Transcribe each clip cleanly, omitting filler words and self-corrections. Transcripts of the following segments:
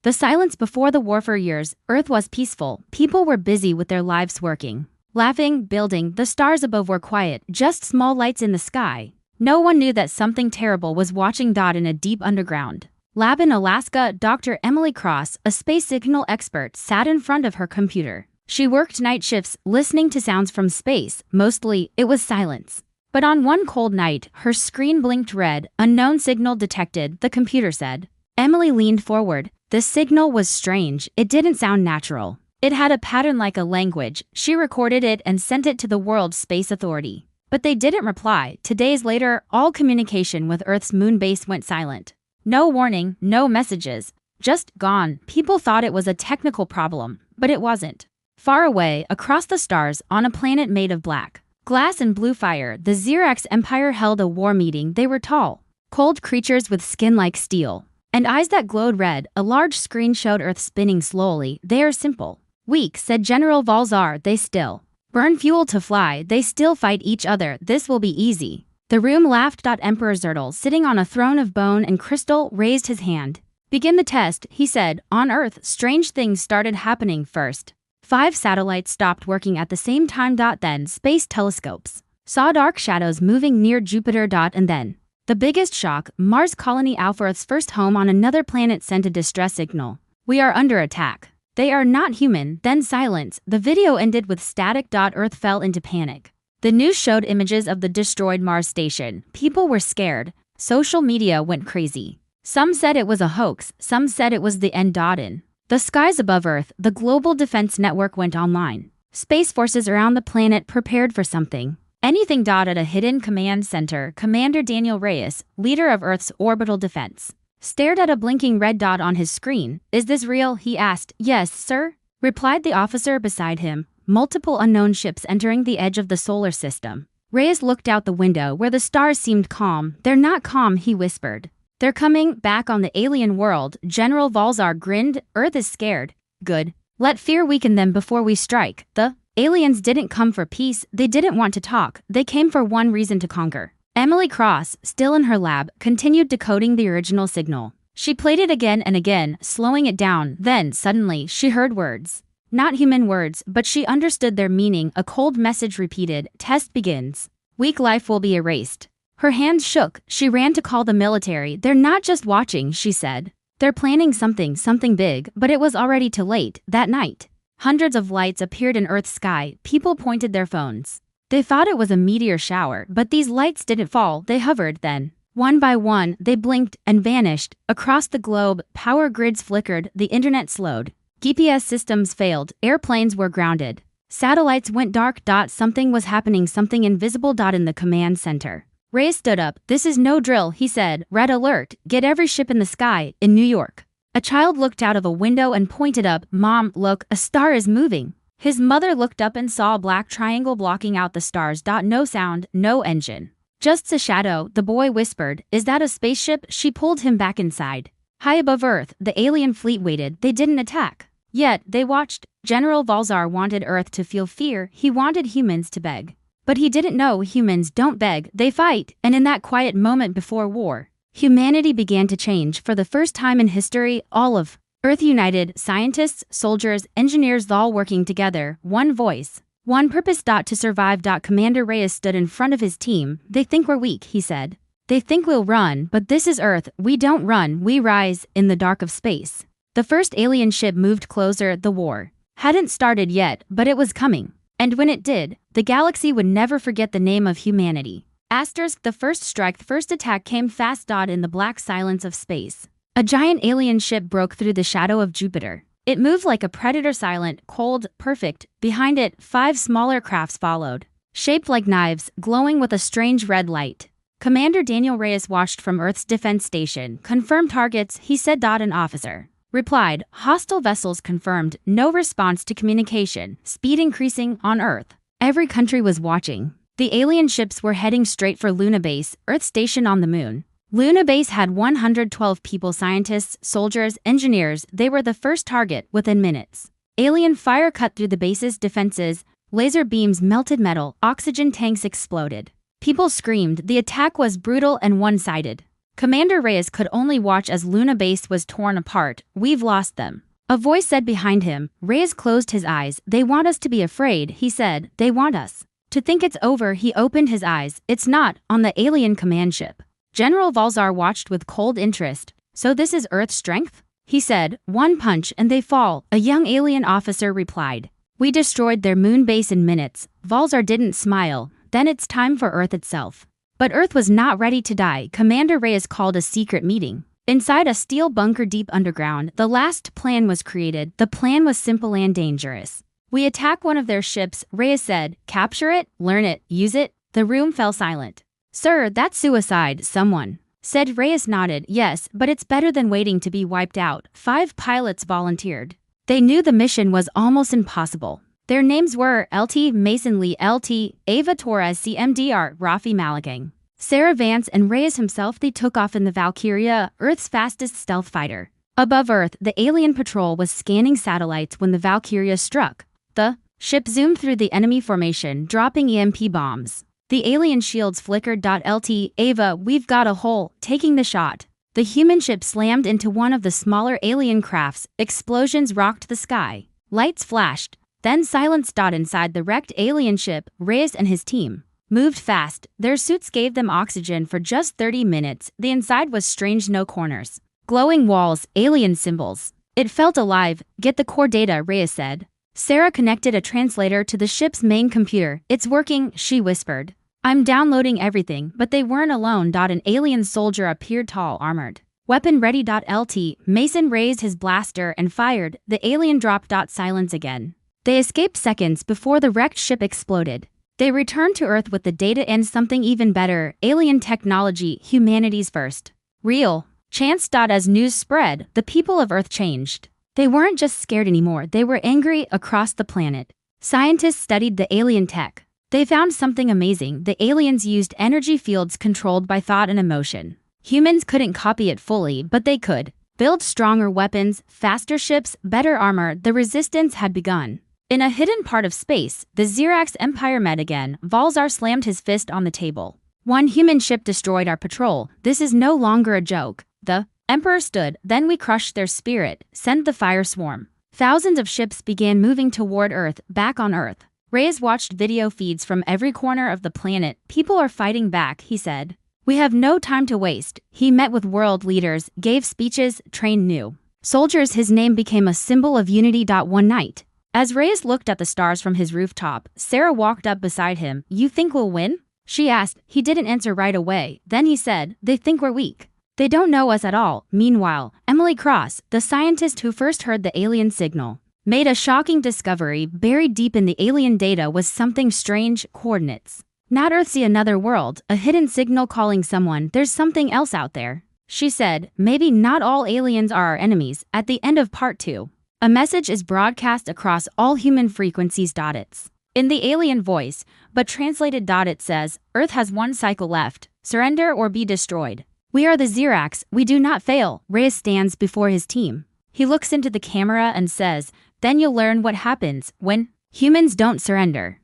The silence before the war for years, Earth was peaceful, people were busy with their lives working. Laughing, building, the stars above were quiet, just small lights in the sky. No one knew that something terrible was watching. In a deep underground lab in Alaska, Dr. Emily Cross, a space signal expert, sat in front of her computer. She worked night shifts, listening to sounds from space. Mostly, it was silence. But on one cold night, her screen blinked red. Unknown signal detected, the computer said. Emily leaned forward. The signal was strange. It didn't sound natural. It had a pattern like a language. She recorded it and sent it to the World Space Authority. But they didn't reply. 2 days later, all communication with Earth's moon base went silent. No warning, no messages. Just gone. People thought it was a technical problem, but it wasn't. Far away, across the stars, on a planet made of black glass and blue fire, the Xerax Empire held a war meeting. They were tall, cold creatures with skin like steel and eyes that glowed red. A large screen showed Earth spinning slowly. They are simple. Weak, said General Valzar. They still burn fuel to fly. They still fight each other. This will be easy. The room laughed. Emperor Zertal, sitting on a throne of bone and crystal, raised his hand. Begin the test, he said. On Earth, strange things started happening first. 5 satellites stopped working at the same time. Then space telescopes saw dark shadows moving near Jupiter. And then the biggest shock, Mars colony Alpha, Earth's first home on another planet, sent a distress signal. We are under attack. They are not human. Then silence. The video ended with static. Earth fell into panic. The news showed images of the destroyed Mars station. People were scared. Social media went crazy. Some said it was a hoax. Some said it was the end. In the skies above Earth, the Global Defense Network went online. Space forces around the planet prepared for something. Anything. At a hidden command center, Commander Daniel Reyes, leader of Earth's orbital defense, stared at a blinking red dot on his screen. Is this real? He asked. Yes, sir, replied the officer beside him. Multiple unknown ships entering the edge of the solar system. Reyes looked out the window where the stars seemed calm. They're not calm, he whispered. They're coming back on the alien world. General Valzar grinned. Earth is scared. Good. Let fear weaken them before we strike. The aliens didn't come for peace. They didn't want to talk. They came for one reason: to conquer. Emily Cross, still in her lab, continued decoding the original signal. She played it again and again, slowing it down. Then, suddenly, she heard words. Not human words, but she understood their meaning. A cold message repeated. Test begins. Weak life will be erased. Her hands shook. She ran to call the military. They're not just watching, she said. They're planning something big. But it was already too late. That night, hundreds of lights appeared in Earth's sky. People pointed their phones. They thought it was a meteor shower, but these lights didn't fall. They hovered. Then, one by one, they blinked and vanished. Across the globe, power grids flickered. The internet slowed. GPS systems failed. Airplanes were grounded. Satellites went dark. Something was happening, something invisible. In the command center, Ray stood up. This is no drill, he said. Red alert. Get every ship in the sky. In New York, a child looked out of a window and pointed up. Mom, look, a star is moving. His mother looked up and saw a black triangle blocking out the stars. No sound, no engine. Just a shadow, the boy whispered. Is that a spaceship? She pulled him back inside. High above Earth, the alien fleet waited. They didn't attack. Yet, they watched. General Valzar wanted Earth to feel fear. He wanted humans to beg. But he didn't know humans don't beg, they fight. And in that quiet moment before war, humanity began to change. For the first time in history, all of Earth united. Scientists, soldiers, engineers, all working together. One voice, one purpose. To survive. Commander Reyes stood in front of his team. They think we're weak, he said. They think we'll run, but this is Earth. We don't run, we rise. In the dark of space, the first alien ship moved closer. The war hadn't started yet, but it was coming. And when it did, the galaxy would never forget the name of humanity. Asterisk. The first strike, the first attack came fast. In the black silence of space, a giant alien ship broke through the shadow of Jupiter. It moved like a predator, silent, cold, perfect. Behind it, 5 smaller crafts followed, shaped like knives, glowing with a strange red light. Commander Daniel Reyes watched from Earth's defense station. Confirm targets, he said. An officer replied. Hostile vessels confirmed. No response to communication. Speed increasing on Earth. Every country was watching. The alien ships were heading straight for Luna Base, Earth station on the moon. Luna Base had 112 people, scientists, soldiers, engineers. They were the first target. Within minutes, alien fire cut through the base's defenses. Laser beams melted metal. Oxygen tanks exploded. People screamed. The attack was brutal and one-sided. Commander Reyes could only watch as Luna Base was torn apart. "We've lost them." A voice said behind him. Reyes closed his eyes. "They want us to be afraid," he said. "They want us to think it's over." He opened his eyes. "It's not, on the alien command ship." General Valzar watched with cold interest. "So this is Earth's strength?" he said. "One punch and they fall," a young alien officer replied. "We destroyed their moon base in minutes." Valzar didn't smile. "Then it's time for Earth itself." But Earth was not ready to die. Commander Reyes called a secret meeting. Inside a steel bunker deep underground, the last plan was created. The plan was simple and dangerous. "We attack one of their ships," Reyes said. "Capture it, learn it, use it." The room fell silent. "Sir, that's suicide," someone said. Reyes nodded. "Yes, but it's better than waiting to be wiped out." 5 pilots volunteered. They knew the mission was almost impossible. Their names were LT Mason Lee, LT Ava Torres, CMDR Rafi Malakang, Sarah Vance, and Reyes himself. They took off in the Valkyria, Earth's fastest stealth fighter. Above Earth, the alien patrol was scanning satellites when the Valkyria struck. The ship zoomed through the enemy formation, dropping EMP bombs. The alien shields flickered. "LT Ava, we've got a hole." Taking the shot, the human ship slammed into one of the smaller alien crafts. Explosions rocked the sky. Lights flashed. Then silence. Inside the wrecked alien ship, Reyes and his team moved fast. Their suits gave them oxygen for just 30 minutes. The inside was strange. No corners, glowing walls, alien symbols. It felt alive. "Get the core data," Reyes said. Sarah connected a translator to the ship's main computer. "It's working," she whispered. "I'm downloading everything." But they weren't alone. An alien soldier appeared, tall, armored, weapon ready. LT Mason raised his blaster and fired. The alien dropped. Silence again. They escaped seconds before the wrecked ship exploded. They returned to Earth with the data and something even better: alien technology, humanity's first real chance. As news spread, the people of Earth changed. They weren't just scared anymore, they were angry. Across the planet, scientists studied the alien tech. They found something amazing. The aliens used energy fields controlled by thought and emotion. Humans couldn't copy it fully, but they could build stronger weapons, faster ships, better armor. The resistance had begun. In a hidden part of space, the Xerax Empire met again. Valzar slammed his fist on the table. "One human ship destroyed our patrol. This is no longer a joke." The Emperor stood. "Then we crushed their spirit, sent the fire swarm." Thousands of ships began moving toward Earth. Back on Earth, Reyes watched video feeds from every corner of the planet. "People are fighting back," he said. "We have no time to waste." He met with world leaders, gave speeches, trained new soldiers. His name became a symbol of unity. One night, as Reyes looked at the stars from his rooftop, Sarah walked up beside him. "You think we'll win?" she asked. He didn't answer right away. Then he said, "They think we're weak. They don't know us at all." Meanwhile, Emily Cross, the scientist who first heard the alien signal, made a shocking discovery. Buried deep in the alien data was something strange: coordinates. Not Earth, see another world, a hidden signal calling someone. "There's something else out there," she said. "Maybe not all aliens are our enemies." At the end of part 2, a message is broadcast across all human frequencies. It's in the alien voice, but translated. It says, "Earth has one cycle left. Surrender or be destroyed. We are the Xerax. We do not fail." Reyes stands before his team. He looks into the camera and says, "Then you'll learn what happens when humans don't surrender."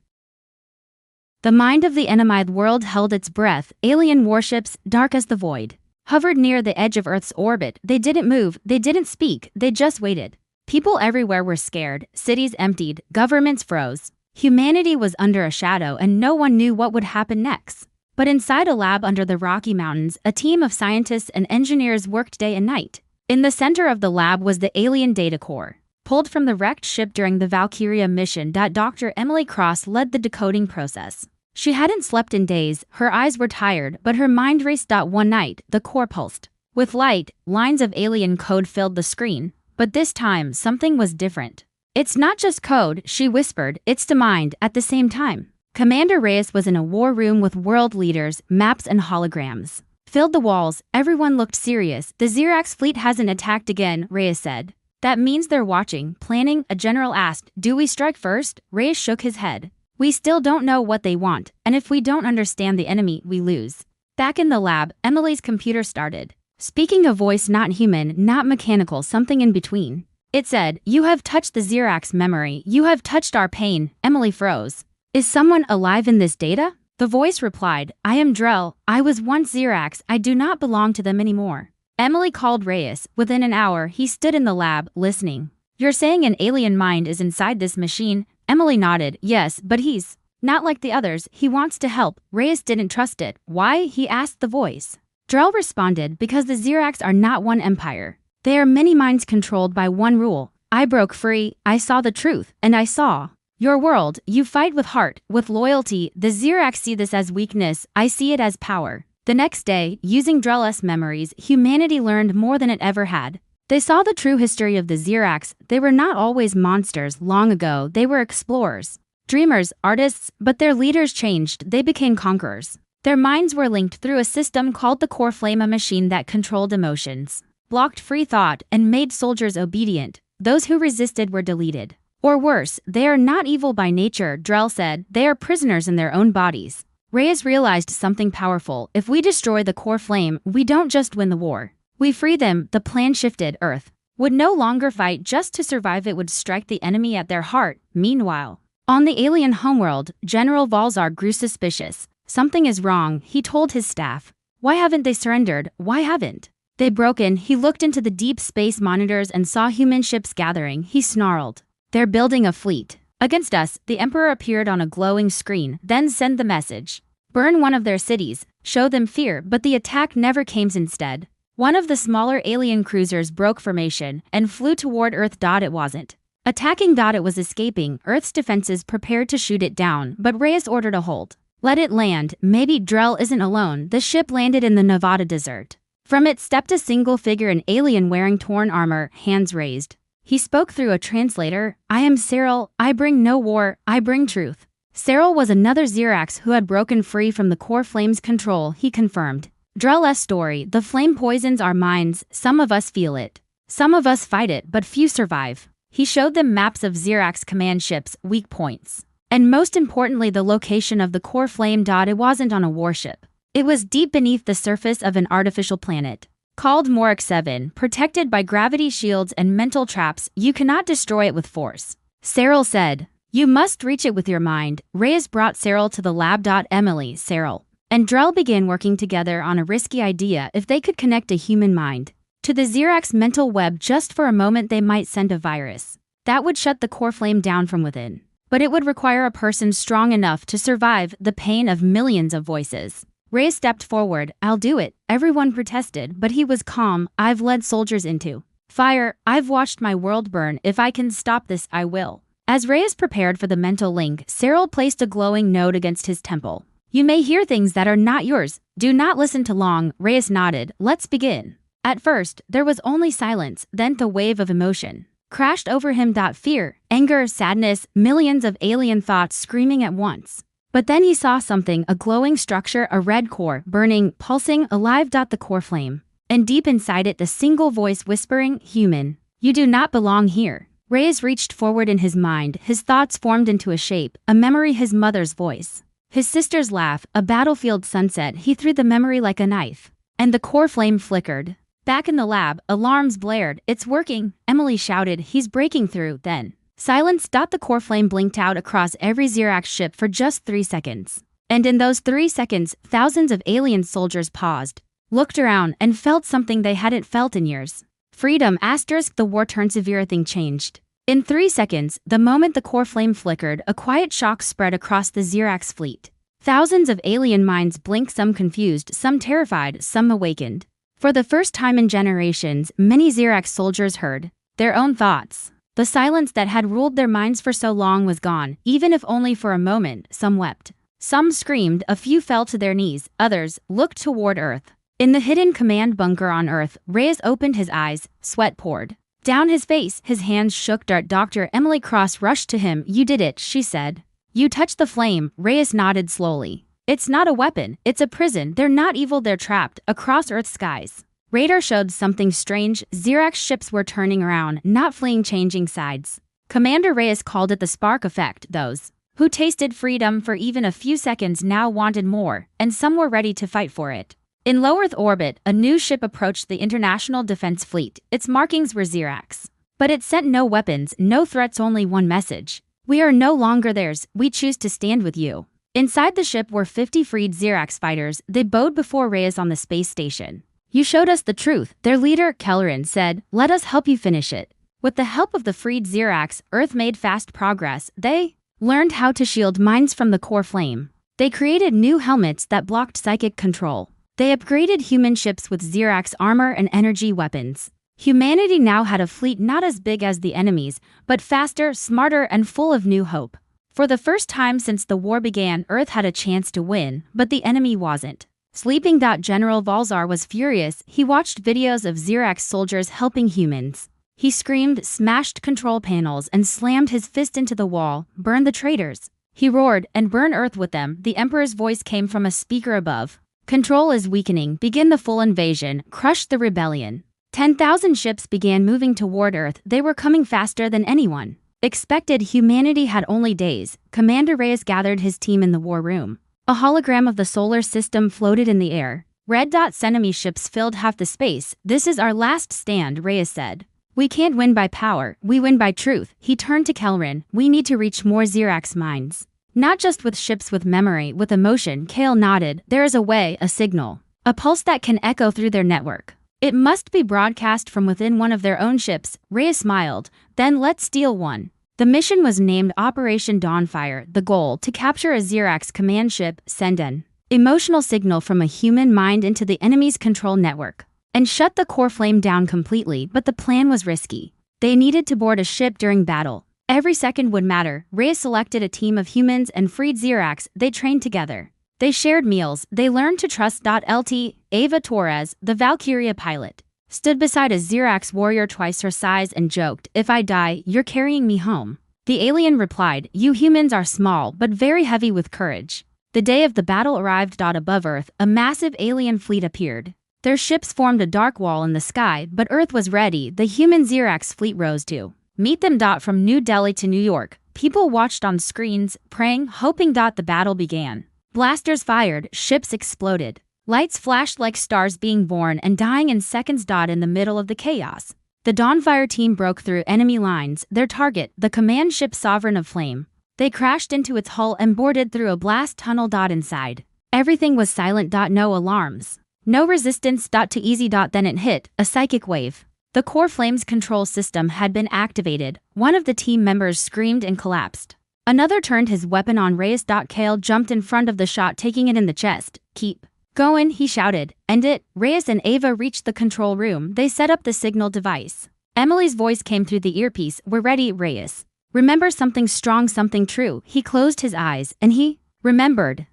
The mind of the enemy world held its breath. Alien warships, dark as the void, hovered near the edge of Earth's orbit. They didn't move, they didn't speak, they just waited. People everywhere were scared, cities emptied, governments froze. Humanity was under a shadow and no one knew what would happen next. But inside a lab under the Rocky Mountains, a team of scientists and engineers worked day and night. In the center of the lab was the alien data core, pulled from the wrecked ship during the Valkyria mission. Dr. Emily Cross led the decoding process. She hadn't slept in days, her eyes were tired, but her mind raced. One night, the core pulsed with light, lines of alien code filled the screen. But this time, something was different. "It's not just code," she whispered, "it's the mind." At the same time, Commander Reyes was in a war room with world leaders. Maps and holograms filled the walls. Everyone looked serious. "The Xerax fleet hasn't attacked again," Reyes said. "That means they're watching, planning." A general asked, "Do we strike first?" Reyes shook his head. "We still don't know what they want, and if we don't understand the enemy, we lose." Back in the lab, Emily's computer started speaking, a voice not human, not mechanical, something in between. It said, "You have touched the Xerax memory. You have touched our pain." Emily froze. "Is someone alive in this data?" The voice replied, I am Drell. I was once Xerax. I do not belong to them anymore. Emily called Reyes. Within an hour, he stood in the lab, listening. You're saying an alien mind is inside this machine? Emily nodded. Yes, but he's not like the others. He wants to help. Reyes didn't trust it. Why? He asked the voice. Drell responded, because the Xerax are not one empire. They are many minds controlled by one rule. I broke free, I saw the truth, and I saw your world. You fight with heart, with loyalty. The Xerax see this as weakness, I see it as power. The next day, using Drell's memories, humanity learned more than it ever had. They saw the true history of the Xerax. They were not always monsters. Long ago, they were explorers, dreamers, artists, but their leaders changed. They became conquerors. Their minds were linked through a system called the core flame, a machine that controlled emotions, blocked free thought, and made soldiers obedient. Those who resisted were deleted. Or worse, they are not evil by nature, Drell said. They are prisoners in their own bodies. Reyes realized something powerful. If we destroy the core flame, we don't just win the war. We free them. The plan shifted. Earth would no longer fight just to survive. It would strike the enemy at their heart. Meanwhile, on the alien homeworld, General Valzar grew suspicious. Something is wrong, he told his staff. Why haven't they surrendered? Why haven't they broken? He looked into the deep space monitors and saw human ships gathering. He snarled. They're building a fleet against us. The Emperor appeared on a glowing screen, then sent the message. Burn one of their cities, show them fear, but the attack never came. Instead, one of the smaller alien cruisers broke formation and flew toward Earth. It wasn't attacking. It was escaping. Earth's defenses prepared to shoot it down, but Reyes ordered a hold. Let it land. Maybe Drell isn't alone. The ship landed in the Nevada desert. From it stepped a single figure, an alien wearing torn armor, hands raised. He spoke through a translator. I am Cyril. I bring no war. I bring truth. Cyril was another Xerax who had broken free from the core flame's control. He confirmed Drell's story. The flame poisons our minds. Some of us feel it. Some of us fight it, but few survive. He showed them maps of Xerax command ships, weak points, and most importantly, the location of the core flame. It wasn't on a warship. It was deep beneath the surface of an artificial planet called Morik 7, protected by gravity shields and mental traps. You cannot destroy it with force, Cyril said. You must reach it with your mind. Reyes brought Cyril to the lab. Emily, Cyril, and Drell began working together on a risky idea. If they could connect a human mind to the Xerax mental web just for a moment, they might send a virus that would shut the core flame down from within. But it would require a person strong enough to survive the pain of millions of voices. Reyes stepped forward. I'll do it. Everyone protested, but he was calm. I've led soldiers into fire. I've watched my world burn. If I can stop this, I will. As Reyes prepared for the mental link, Cyril placed a glowing node against his temple. You may hear things that are not yours. Do not listen too long. Reyes nodded. Let's begin. At first, there was only silence, then the wave of emotion crashed over him. Fear, anger, sadness, millions of alien thoughts screaming at once. But then he saw something, a glowing structure, a red core, burning, pulsing, alive. The core flame. And deep inside it, the single voice whispering, human, you do not belong here. Reyes reached forward in his mind. His thoughts formed into a shape, a memory, his mother's voice, his sister's laugh, a battlefield sunset. He threw the memory like a knife, and the core flame flickered. Back in the lab, alarms blared. It's working, Emily shouted. He's breaking through. Then silence. The core flame blinked out across every Xerax ship for just 3 seconds. And in those 3 seconds, thousands of alien soldiers paused, looked around, and felt something they hadn't felt in years. Freedom. The war turned severe. Thing changed. In 3 seconds, the moment the core flame flickered, a quiet shock spread across the Xerax fleet. Thousands of alien minds blinked, some confused, some terrified, some awakened. For the first time in generations, many Xerax soldiers heard their own thoughts. The silence that had ruled their minds for so long was gone, even if only for a moment. Some wept. Some screamed, a few fell to their knees, others looked toward Earth. In the hidden command bunker on Earth, Reyes opened his eyes, sweat poured down his face, his hands shook. Dr. Emily Cross rushed to him. You did it, she said. You touched the flame. Reyes nodded slowly. It's not a weapon, it's a prison. They're not evil, they're trapped across Earth's skies. Radar showed something strange. Xerax ships were turning around, not fleeing, changing sides. Commander Reyes called it the spark effect. Those who tasted freedom for even a few seconds now wanted more, and some were ready to fight for it. In low Earth orbit, a new ship approached the International Defense Fleet. Its markings were Xerax. But it sent no weapons, no threats, only one message. We are no longer theirs, we choose to stand with you. Inside the ship were 50 freed Xerax fighters. They bowed before Reyes on the space station. "You showed us the truth," their leader, Kelleran, said. "Let us help you finish it." With the help of the freed Xerax, Earth made fast progress. They learned how to shield minds from the core flame. They created new helmets that blocked psychic control. They upgraded human ships with Xerax armor and energy weapons. Humanity now had a fleet not as big as the enemies, but faster, smarter, and full of new hope. For the first time since the war began, Earth had a chance to win, but the enemy wasn't. Sleeping. General Valzar was furious. He watched videos of Xerax soldiers helping humans. He screamed, smashed control panels, and slammed his fist into the wall. "Burn the traitors!" He roared, "and burn Earth with them." The Emperor's voice came from a speaker above. "Control is weakening. Begin the full invasion. Crush the rebellion." 10,000 ships began moving toward Earth. They were coming faster than anyone expected. Humanity had only days. Commander Reyes gathered his team in the war room. A hologram of the solar system floated in the air. Red dots enemy ships filled half the space. "This is our last stand," Reyes said. "We can't win by power, we win by truth." He turned to Kelleran. "We need to reach more Xerax minds. Not just with ships with memory, with emotion." Kale nodded. "There is a way, a signal. A pulse that can echo through their network. It must be broadcast from within one of their own ships." Reyes smiled. "Then let's steal one." The mission was named Operation Dawnfire. The goal, to capture a Xerax command ship, send an emotional signal from a human mind into the enemy's control network, and shut the core flame down completely. But the plan was risky. They needed to board a ship during battle. Every second would matter. Reyes selected a team of humans and freed Xerax. They trained together. They shared meals. They learned to trust. Lt. Ava Torres, the Valkyria pilot, stood beside a Xerax warrior twice her size and joked, "If I die, you're carrying me home." The alien replied, "You humans are small but very heavy with courage." The day of the battle arrived. Above Earth, a massive alien fleet appeared. Their ships formed a dark wall in the sky, but Earth was ready. The human Xerax fleet rose to meet them. From New Delhi to New York, people watched on screens, praying, hoping. The battle began. Blasters fired, ships exploded. Lights flashed like stars being born and dying in seconds. In the middle of the chaos, the Dawnfire team broke through enemy lines. Their target, the command ship Sovereign of Flame. They crashed into its hull and boarded through a blast tunnel. Inside, everything was silent. No alarms, no resistance. Too easy. Then it hit, a psychic wave. The core flame's control system had been activated. One of the team members screamed and collapsed. Another turned his weapon on Reyes. Kale jumped in front of the shot, taking it in the chest. "Keep going," he shouted. "End it." Reyes and Ava reached the control room. They set up the signal device. Emily's voice came through the earpiece. "We're ready, Reyes. Remember something strong, something true." He closed his eyes, and he remembered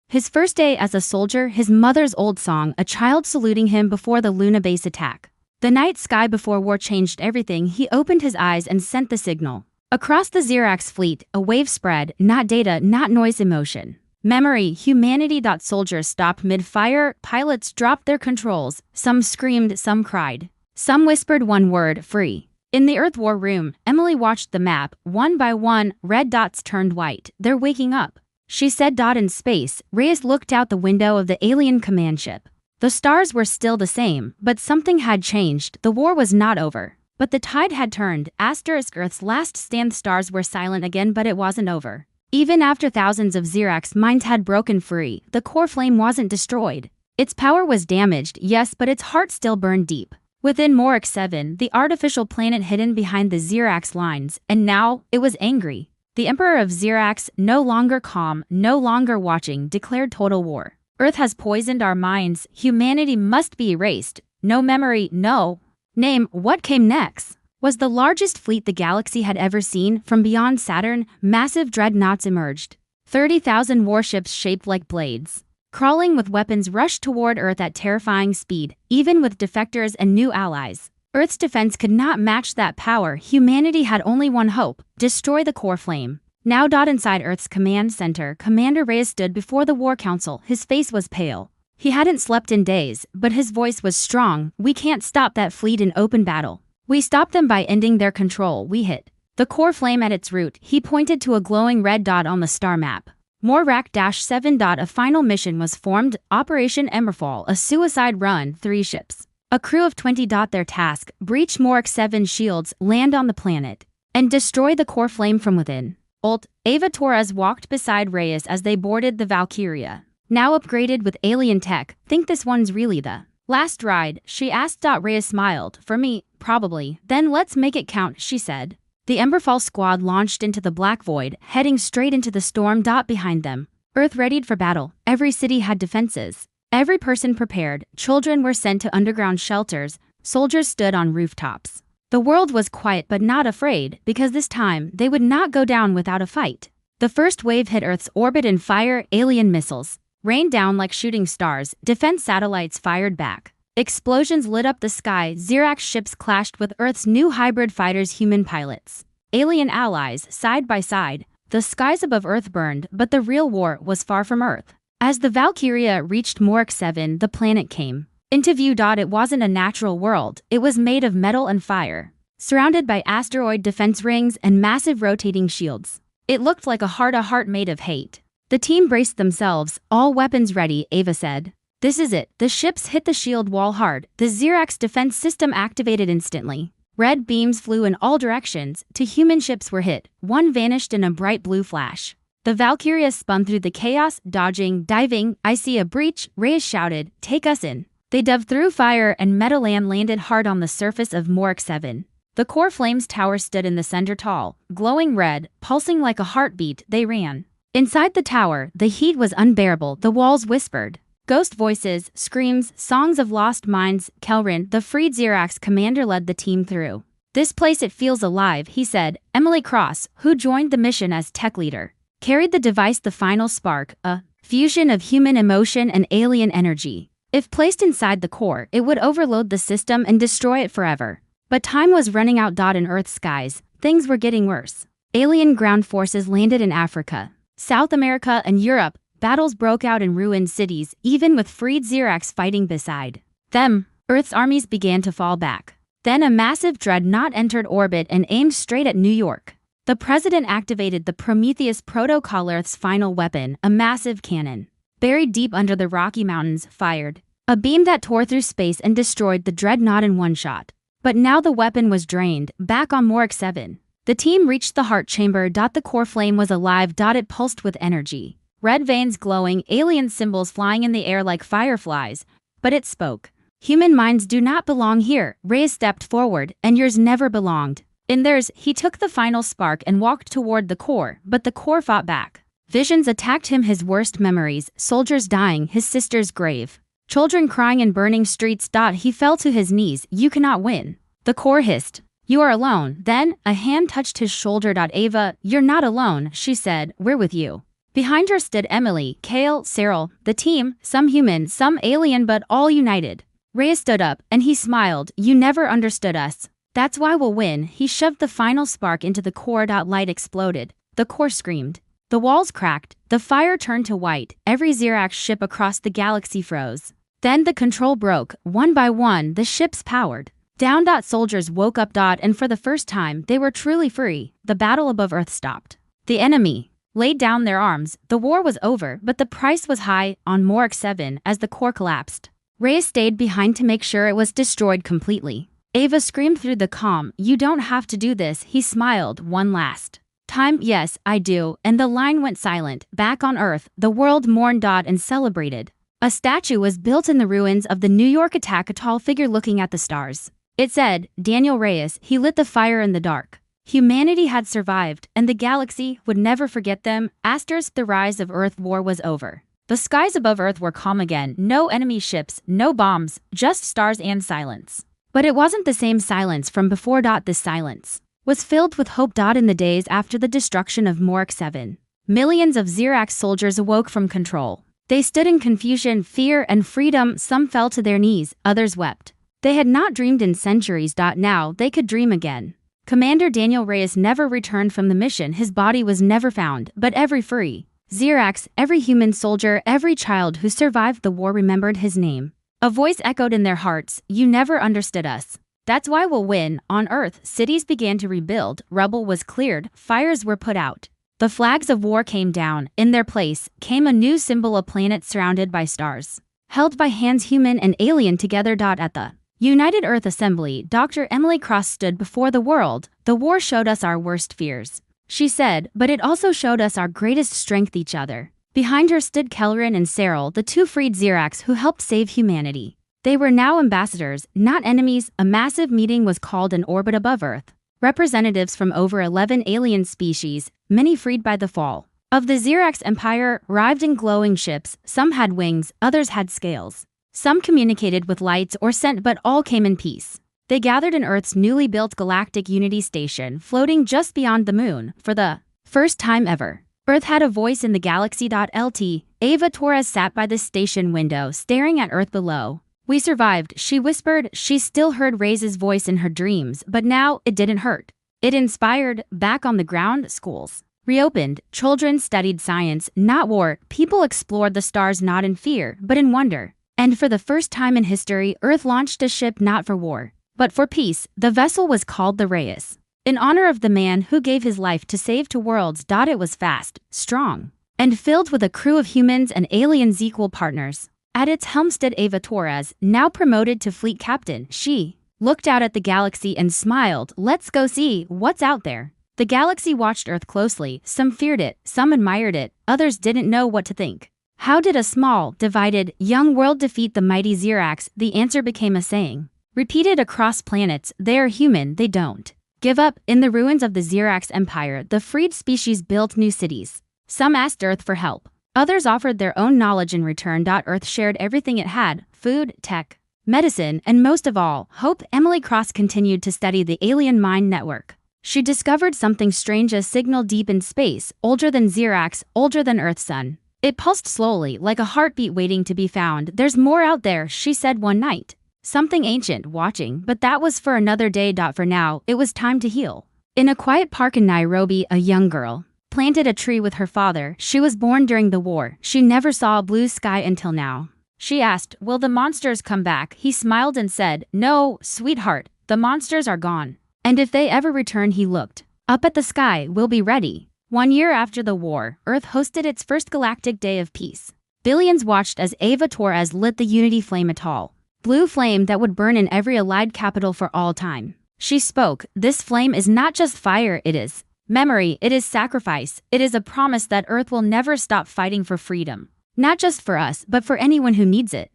his first day as a soldier, his mother's old song, a child saluting him before the Luna base attack. The night sky before war changed everything. He opened his eyes and sent the signal. Across the Xerax fleet, a wave spread, not data, not noise, emotion. Memory. Humanity. Soldiers stopped mid-fire. Pilots dropped their controls. Some screamed, some cried. Some whispered one word, "free." In the Earth war room, Emily watched the map. One by one, red dots turned white. "They're waking up," she said. In space, Reyes looked out the window of the alien command ship. The stars were still the same, but something had changed. The war was not over, but the tide had turned. Earth's last stand. Stars were silent again, but it wasn't over. Even after thousands of Xerax minds had broken free, the core flame wasn't destroyed. Its power was damaged, yes, but its heart still burned deep. Within Morix 7, the artificial planet hidden behind the Xerax lines, and now, it was angry. The Emperor of Xerax, no longer calm, no longer watching, declared total war. "Earth has poisoned our minds. Humanity must be erased. No memory, no name." What came next was the largest fleet the galaxy had ever seen. From beyond Saturn, massive dreadnoughts emerged. 30,000 warships shaped like blades, crawling with weapons, rushed toward Earth at terrifying speed. Even with defectors and new allies, Earth's defense could not match that power. Humanity had only one hope: destroy the core flame. Now. Inside Earth's command center, Commander Reyes stood before the War Council. His face was pale. He hadn't slept in days, but his voice was strong. "We can't stop that fleet in open battle. We stop them by ending their control. We hit the core flame at its root." He pointed to a glowing red dot on the star map. Morak-7. A final mission was formed, Operation Emberfall, a suicide run, 3 ships. A crew of 20. Their task: breach Morak 7 shields, land on the planet, and destroy the core flame from within. Ult. Ava Torres walked beside Reyes as they boarded the Valkyria. Now upgraded with alien tech, think this one's really the last ride, she asked. Reyes smiled. For me, probably. Then let's make it count, she said. The Emberfall squad launched into the black void, heading straight into the storm. Behind them, Earth readied for battle. Every city had defenses. Every person prepared. Children were sent to underground shelters. Soldiers stood on rooftops. The world was quiet but not afraid, because this time they would not go down without a fight. The first wave hit Earth's orbit in fire. Alien missiles rained down like shooting stars. Defense satellites fired back. Explosions lit up the sky. Xerax ships clashed with Earth's new hybrid fighters, human pilots. Alien allies, side by side. The skies above Earth burned, but the real war was far from Earth. As the Valkyria reached Mork 7, the planet came into view. It wasn't a natural world, it was made of metal and fire, surrounded by asteroid defense rings and massive rotating shields. It looked like a heart made of hate. The team braced themselves, all weapons ready, Ava said. This is it. The ships hit the shield wall hard. The Xerax defense system activated instantly. Red beams flew in all directions. Two human ships were hit. One vanished in a bright blue flash. The Valkyria spun through the chaos, dodging, diving. I see a breach, Reyes shouted. Take us in. They dove through fire and metal and landed hard on the surface of Mork 7. The core flames tower stood in the center, tall, glowing red, pulsing like a heartbeat. They ran. Inside the tower, the heat was unbearable. The walls whispered. Ghost voices, screams, songs of lost minds. Kelrin, the freed Xerax commander, led the team through. This place, it feels alive, he said. Emily Cross, who joined the mission as tech leader, carried the device, the final spark, a fusion of human emotion and alien energy. If placed inside the core, it would overload the system and destroy it forever. But time was running out. In Earth's skies, things were getting worse. Alien ground forces landed in Africa, South America, and Europe. Battles broke out in ruined cities, even with freed Xerax fighting beside them. Earth's armies began to fall back. Then a massive dreadnought entered orbit and aimed straight at New York. The president activated the Prometheus protocol, Earth's final weapon, a massive cannon, buried deep under the Rocky Mountains, fired a beam that tore through space and destroyed the dreadnought in one shot. But now the weapon was drained. Back on Mork 7, the team reached the heart chamber. The core flame was alive. It pulsed with energy. Red veins glowing, alien symbols flying in the air like fireflies. But it spoke. Human minds do not belong here. Reyes stepped forward, and yours never belonged in theirs. He took the final spark and walked toward the core, but the core fought back. Visions attacked him, his worst memories, soldiers dying, his sister's grave, children crying in burning streets. He fell to his knees. You cannot win. The core hissed. You are alone. Then, a hand touched his shoulder. Ava, you're not alone, she said. We're with you. Behind her stood Emily, Kale, Cyril, the team, some human, some alien, but all united. Reyes stood up, and he smiled. You never understood us. That's why we'll win. He shoved the final spark into the core. Light exploded. The core screamed. The walls cracked. The fire turned to white. Every Xerax ship across the galaxy froze. Then the control broke. One by one, the ships powered down. Soldiers woke up. And for the first time, they were truly free. The battle above Earth stopped. The enemy laid down their arms. The war was over, but the price was high. On Mork 7, as the core collapsed, Reyes stayed behind to make sure it was destroyed completely. Ava screamed through the calm. You don't have to do this. He smiled. One last time. Yes, I do. And the line went silent. Back on Earth, the world mourned. And celebrated. A statue was built in the ruins of the New York attack, a tall figure looking at the stars. It said, Daniel Reyes. He lit the fire in the dark. Humanity had survived, and the galaxy would never forget them. The rise of Earth war was over. The skies above Earth were calm again. No enemy ships, no bombs, just stars and silence. But it wasn't the same silence from before. This silence was filled with hope. In the days after the destruction of Mork 7, millions of Xerax soldiers awoke from control. They stood in confusion, fear, and freedom. Some fell to their knees, others wept. They had not dreamed in centuries. Now they could dream again. Commander Daniel Reyes never returned from the mission. His body was never found, but every free Xerax, every human soldier, every child who survived the war remembered his name. A voice echoed in their hearts. You never understood us. That's why we'll win. On Earth, cities began to rebuild. Rubble was cleared. Fires were put out. The flags of war came down. In their place came a new symbol, a planet surrounded by stars, held by hands, human and alien together. At the United Earth Assembly, Dr. Emily Cross stood before the world. The war showed us our worst fears. she said, but it also showed us our greatest strength each other. Behind her stood Kelleran and Cyril, the two freed Xerax who helped save humanity. They were now ambassadors, not enemies. A massive meeting was called in orbit above Earth. Representatives from over 11 alien species, many freed by the fall of the Xerax Empire, arrived in glowing ships. Some had wings, others had scales. Some communicated with lights or scent, but all came in peace. They gathered in Earth's newly built Galactic Unity Station, floating just beyond the moon. For the first time ever, Earth had a voice in the galaxy. Lt. Ava Torres sat by the station window, staring at Earth below. "We survived," she whispered. She still heard Ray's voice in her dreams, but now it didn't hurt. It inspired. Back on the ground, schools reopened. Children studied science, not war. People explored the stars not in fear, but in wonder. And for the first time in history, Earth launched a ship not for war, but for peace. The vessel was called the Reyes, in honor of the man who gave his life to save two worlds. It was fast, strong, and filled with a crew of humans and aliens, equal partners. At its helm stood Ava Torres, now promoted to fleet captain. She looked out at the galaxy and smiled. "Let's go see what's out there." The galaxy watched Earth closely. Some feared it, some admired it, others didn't know what to think. How did a small, divided, young world defeat the mighty Xerax? The answer became a saying, repeated across planets: they are human, they don't give up. In the ruins of the Xerax Empire, the freed species built new cities. Some asked Earth for help. Others offered their own knowledge in return. Earth shared everything it had: food, tech, medicine, and most of all, hope. Emily Cross continued to study the alien mind network. She discovered something strange: a signal deep in space, older than Xerax, older than Earth's sun. It pulsed slowly, like a heartbeat waiting to be found. "There's more out there," she said one night. Something ancient, watching, but that was for another day. For now, it was time to heal. In a quiet park in Nairobi, a young girl planted a tree with her father. She was born during the war. She never saw a blue sky until now. She asked, "Will the monsters come back?" He smiled and said, "No, sweetheart, the monsters are gone. And if they ever return," he looked up at the sky, "we'll be ready." 1 year after the war, Earth hosted its first Galactic Day of Peace. Billions watched as Ava Torres lit the Unity flame, a tall blue flame that would burn in every Allied capital for all time. She spoke. "This flame is not just fire, it is memory, it is sacrifice, it is a promise that Earth will never stop fighting for freedom. Not just for us, but for anyone who needs it."